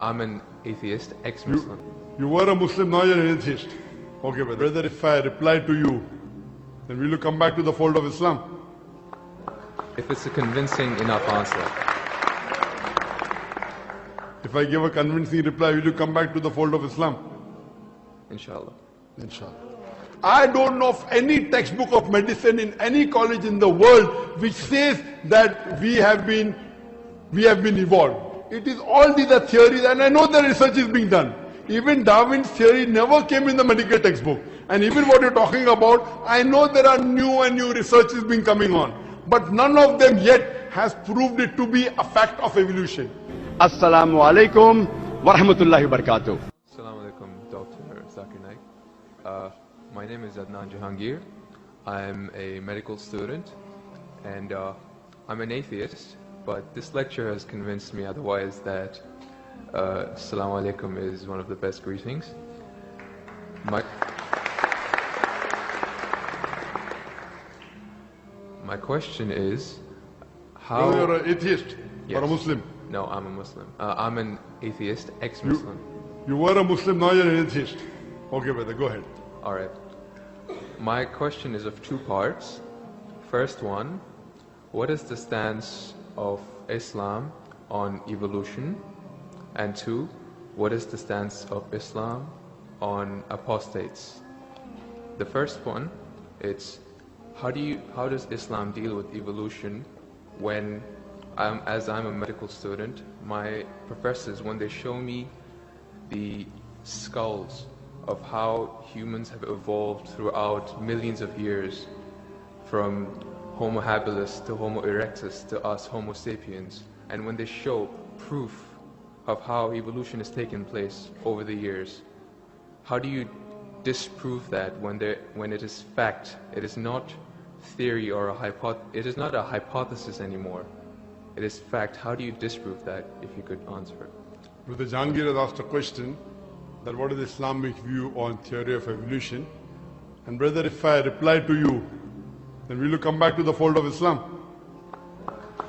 I'm an atheist, ex-Muslim. You were a Muslim, now you're an atheist. Okay, but whether if I reply to you, then will you come back to the fold of Islam? If it's a convincing enough answer. If I give a convincing reply, will you come back to the fold of Islam? Inshallah. Inshallah. I don't know of any textbook of medicine in any college in the world which says that we have been evolved. It is all these are theories, and I know that research is being done. Even Darwin's theory never came in the medical textbook. And even what you're talking about, I know there are new and new researches being coming on. But none of them yet has proved it to be a fact of evolution. Assalamu alaikum wa rahmatullahi wa barakatuh. Assalamu alaikum, Dr. Zakir Naik. My name is Adnan Jahangir. I'm a medical student and I'm an atheist, but this lecture has convinced me otherwise that Assalamu alaikum is one of the best greetings. My question is, how... No, you're an atheist, Yes. or a Muslim. No, I'm a Muslim. I'm an atheist, ex-Muslim. You were a Muslim, now you're an atheist. Okay, brother, go ahead. Alright. My question is of two parts. First one, what is the stance of Islam on evolution? And two, what is the stance of Islam on apostates? The first one, it's how does Islam deal with evolution when as I'm a medical student, my professors, when they show me the skulls of how humans have evolved throughout millions of years, from Homo habilis to Homo erectus to us Homo sapiens, and when they show proof of how evolution has taken place over the years, how do you disprove that when it is fact? It is not theory or it is not a hypothesis anymore. It is fact. How do you disprove that, if you could answer it? Brother Jahangir has asked a question that what is the Islamic view on theory of evolution? And brother, if I reply to you, then will you come back to the fold of Islam?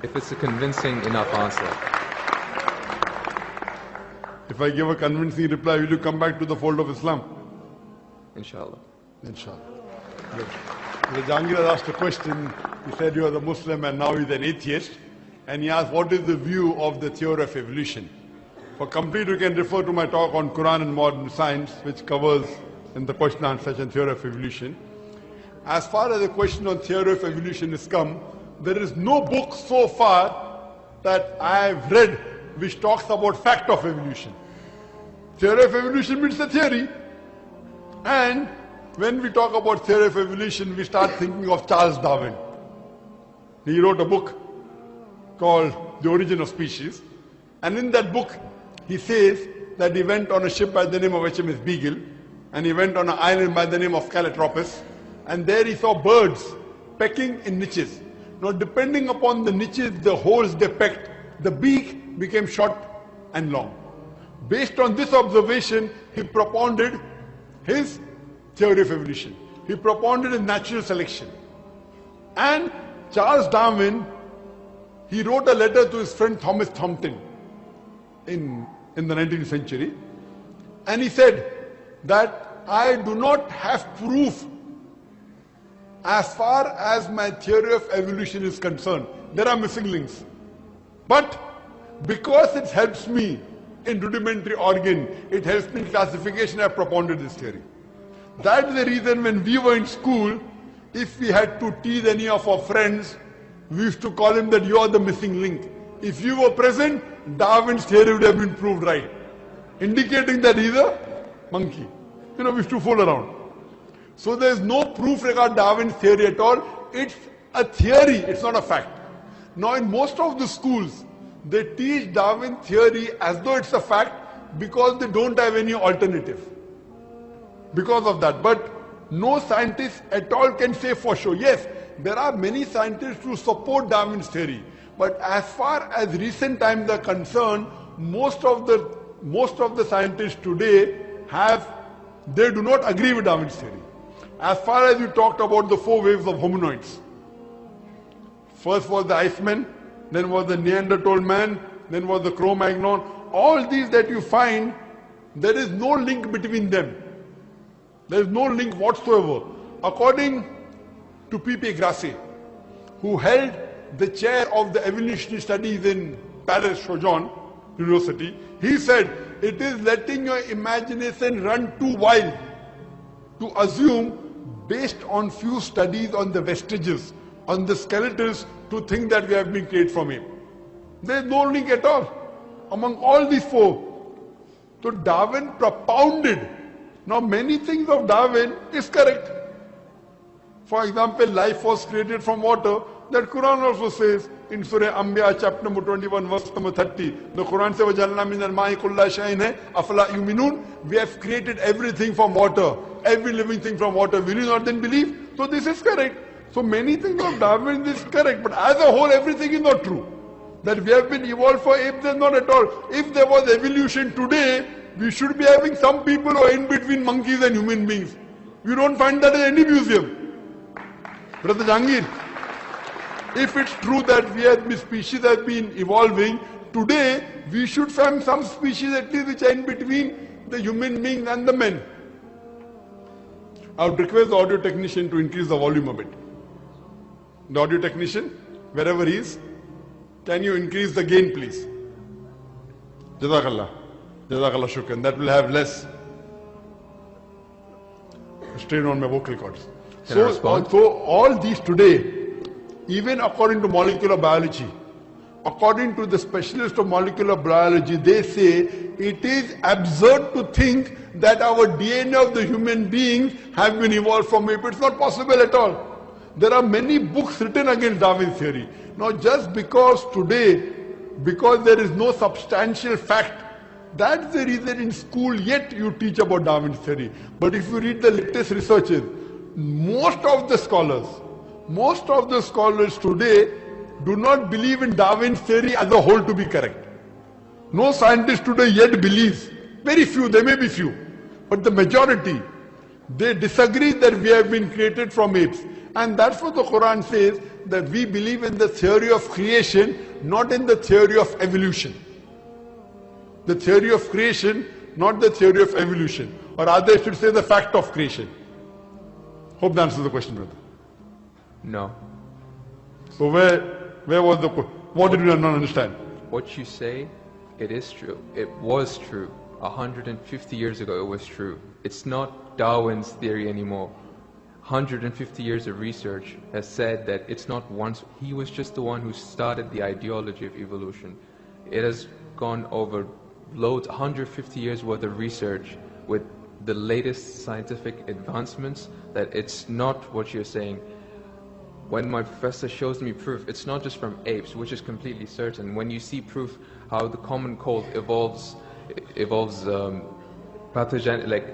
If it's a convincing enough answer. If I give a convincing reply, will you come back to the fold of Islam? Inshallah. Inshallah. Good. Brother Jahangir has asked a question. He said you are a Muslim and now he's an atheist. And he asked, what is the view of the theory of evolution? For complete, you can refer to my talk on Quran and modern science, which covers in the question and answer session theory of evolution. As far as the question on theory of evolution is come, there is no book so far that I have read which talks about fact of evolution. Theory of evolution means the theory. And when we talk about theory of evolution, we start thinking of Charles Darwin. He wrote a book called The Origin of Species. And in that book, he says that he went on a ship by the name of HMS Beagle, and he went on an island by the name of Calotropis, and there he saw birds pecking in niches. Now, depending upon the niches, the holes they pecked, the beak became short and long. Based on this observation, he propounded his theory of evolution. He propounded his natural selection. And Charles Darwin, he wrote a letter to his friend Thomas Thompson in the 19th century, and he said that I do not have proof as far as my theory of evolution is concerned. There are missing links. But because it helps me in rudimentary organ, it helps me in classification, I propounded this theory. That's the reason when we were in school, if we had to tease any of our friends, we used to call him that you are the missing link. If you were present, Darwin's theory would have been proved right, indicating that he's a monkey. We used to fool around. So there's no proof regarding Darwin's theory at all. It's a theory, it's not a fact. Now in most of the schools, they teach Darwin theory as though it's a fact because they don't have any alternative. Because of that. But no scientist at all can say for sure. Yes, there are many scientists who support Darwin's theory. But as far as recent times are concerned, most of the scientists today they do not agree with Darwin's theory. As far as you talked about the 4 waves of hominoids. First was the Iceman, then was the Neanderthal man, then was the Cro-Magnon. all these that you find, there is no link between them. There is no link whatsoever. According to P.P. Grassi, who held the chair of the evolutionary studies in Paris Sorbonne University, he said, it is letting your imagination run too wild to assume, based on few studies on the vestiges, on the skeletons, to think that we have been created from him. There is no link at all among all these four. So Darwin propounded. Now many things of Darwin is correct. For example, life was created from water. That Quran also says in Surah Anbiya chapter number 21 verse number 30. The Quran says, وَجَعَلْنَا مِنَ الْمَاءِ كُلَّ شَيْءٍ أَفَلَا يُؤْمِنُونَ. We have created everything from water. Every living thing from water. Will you not then believe? So this is correct. So many things of Darwin is correct. But as a whole, everything is not true. That we have been evolved for apes is not at all. If there was evolution today, we should be having some people who are in between monkeys and human beings. You don't find that in any museum. Brother Jangir, if it's true that species have been evolving, today we should find some species at least which are in between the human beings and the men. I would request the audio technician to increase the volume a bit. The audio technician, wherever he is, can you increase the gain please? Jazakallah. Jazakallah shukran. That will have less strain on my vocal cords. So all these today, even according to molecular biology, according to the specialists of molecular biology, they say it is absurd to think that our DNA of the human beings have been evolved from ape. It's not possible at all. There are many books written against Darwin's theory. Now just because today, because there is no substantial fact, that's the reason in school yet you teach about Darwin's theory. But if you read the latest researches, most of the scholars today do not believe in Darwin's theory as a whole to be correct. No scientist today yet believes. Very few, there may be few. But the majority, they disagree that we have been created from apes. And that's what the Quran says, that we believe in the theory of creation, not in the theory of evolution. The theory of creation, not the theory of evolution. Or rather, I should say the fact of creation. Hope that answers the question, brother. No. So where was the question? What did you not understand? What you say, it is true. It was true. 150 years ago it was true. It's not Darwin's theory anymore. 150 years of research has said that it's not once. He was just the one who started the ideology of evolution. It has gone over loads, 150 years worth of research with the latest scientific advancements, that it's not what you're saying. When my professor shows me proof, it's not just from apes, which is completely certain. When you see proof how the common cold evolves pathogen, like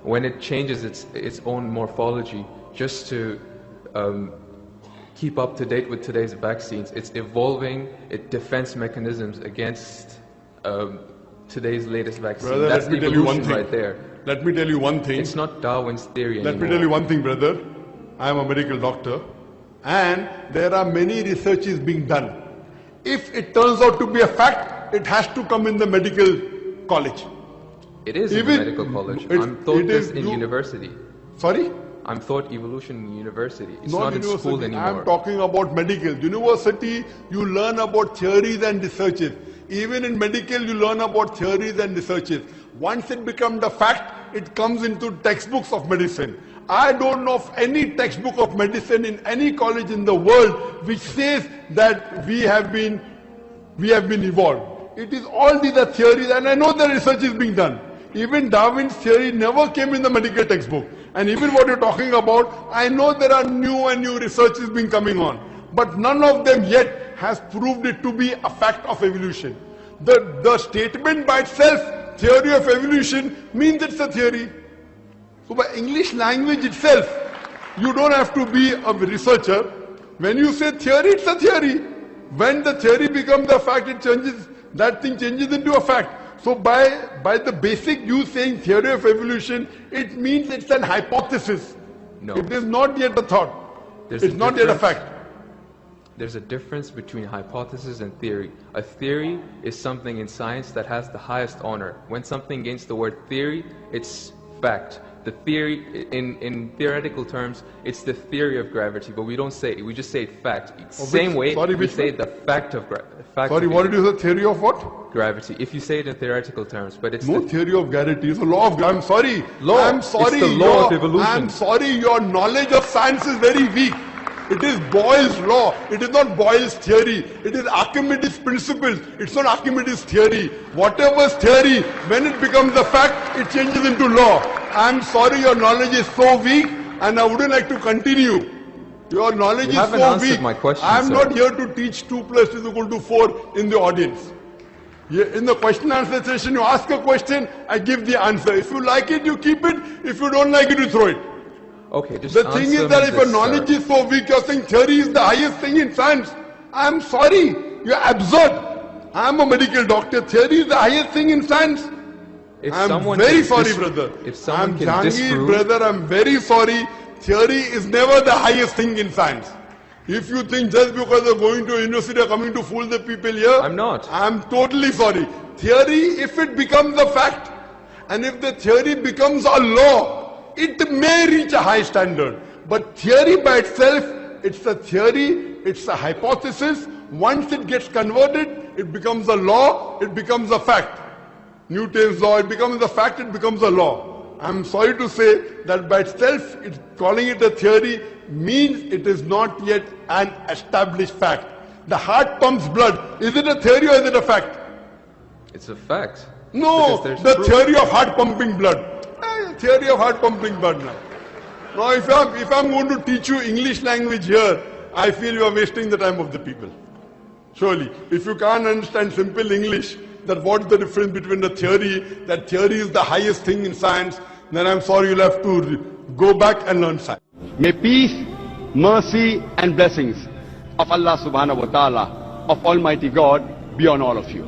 when it changes its own morphology just to keep up to date with today's vaccines, it's evolving its defense mechanisms against today's latest vaccine. Brother, that's evolution right there. Let me tell you one thing. It's not Darwin's theory anymore. Let me tell you one thing, brother. I am a medical doctor, and there are many researches being done. If it turns out to be a fact, it has to come in the medical college. It is in the medical college. I'm taught this in university. Sorry? I'm taught evolution in university. It's not in school anymore. I'm talking about medical. University, you learn about theories and researches. Even in medical, you learn about theories and researches. Once it becomes a fact, it comes into textbooks of medicine. I don't know of any textbook of medicine in any college in the world which says that we have been evolved. It is all these are theories, and I know the research is being done. Even Darwin's theory never came in the medical textbook. And even what you're talking about, I know there are new and new researches being coming on. But none of them yet has proved it to be a fact of evolution. The statement by itself, theory of evolution, means it's a theory. So by English language itself, you don't have to be a researcher. When you say theory, it's a theory. When the theory becomes a fact, it changes, that thing changes into a fact. So by the basic you saying theory of evolution, it means it's an hypothesis. No. It is not yet a thought. It's not yet a fact. There's a difference between hypothesis and theory. A theory is something in science that has the highest honor. When something gains the word theory, it's fact. The theory, in theoretical terms, it's the theory of gravity, but we don't say it, we just say it fact. Same way we say the fact of gravity. Sorry, what did you say? Theory of what? Gravity. If you say it in theoretical terms, but it's no theory of gravity. It's a law of gravity. I'm sorry. Law. I'm sorry. It's the law of evolution. I'm sorry. Your knowledge of science is very weak. It is Boyle's law. It is not Boyle's theory. It is Archimedes' principles. It's not Archimedes' theory. Whatever's theory, when it becomes a fact, it changes into law. I'm sorry, your knowledge is so weak, and I wouldn't like to continue. Your knowledge is so weak. My question, I'm not here to teach 2 + 2 = 4 in the audience. In the question and answer session, you ask a question, I give the answer. If you like it, you keep it. If you don't like it, you throw it. Okay, just the thing is that if your knowledge is so weak, you're saying theory is the highest thing in science. I'm sorry, you're absurd. I'm a medical doctor. Theory is the highest thing in science. I'm very sorry, brother. I'm Zakir, brother. I'm very sorry. Theory is never the highest thing in science. If you think just because you're going to university or coming to fool the people here, I'm not. I'm totally sorry. Theory, if it becomes a fact, and if the theory becomes a law, it may reach a high standard. But theory by itself, it's a theory, it's a hypothesis. Once it gets converted, it becomes a law, it becomes a fact. Newton's law, it becomes a fact, it becomes a law. I'm sorry to say that by itself, calling it a theory means it is not yet an established fact. The heart pumps blood. Is it a theory or is it a fact? It's a fact. No, the theory of heart pumping blood. Theory of heart pumping blood now. Now if I'm going to teach you English language here, I feel you are wasting the time of the people. Surely, if you can't understand simple English, that what's the difference between the theory, that theory is the highest thing in science, then I'm sorry, you'll have to go back and learn science. May peace, mercy and blessings of Allah subhanahu wa ta'ala, of Almighty God be on all of you.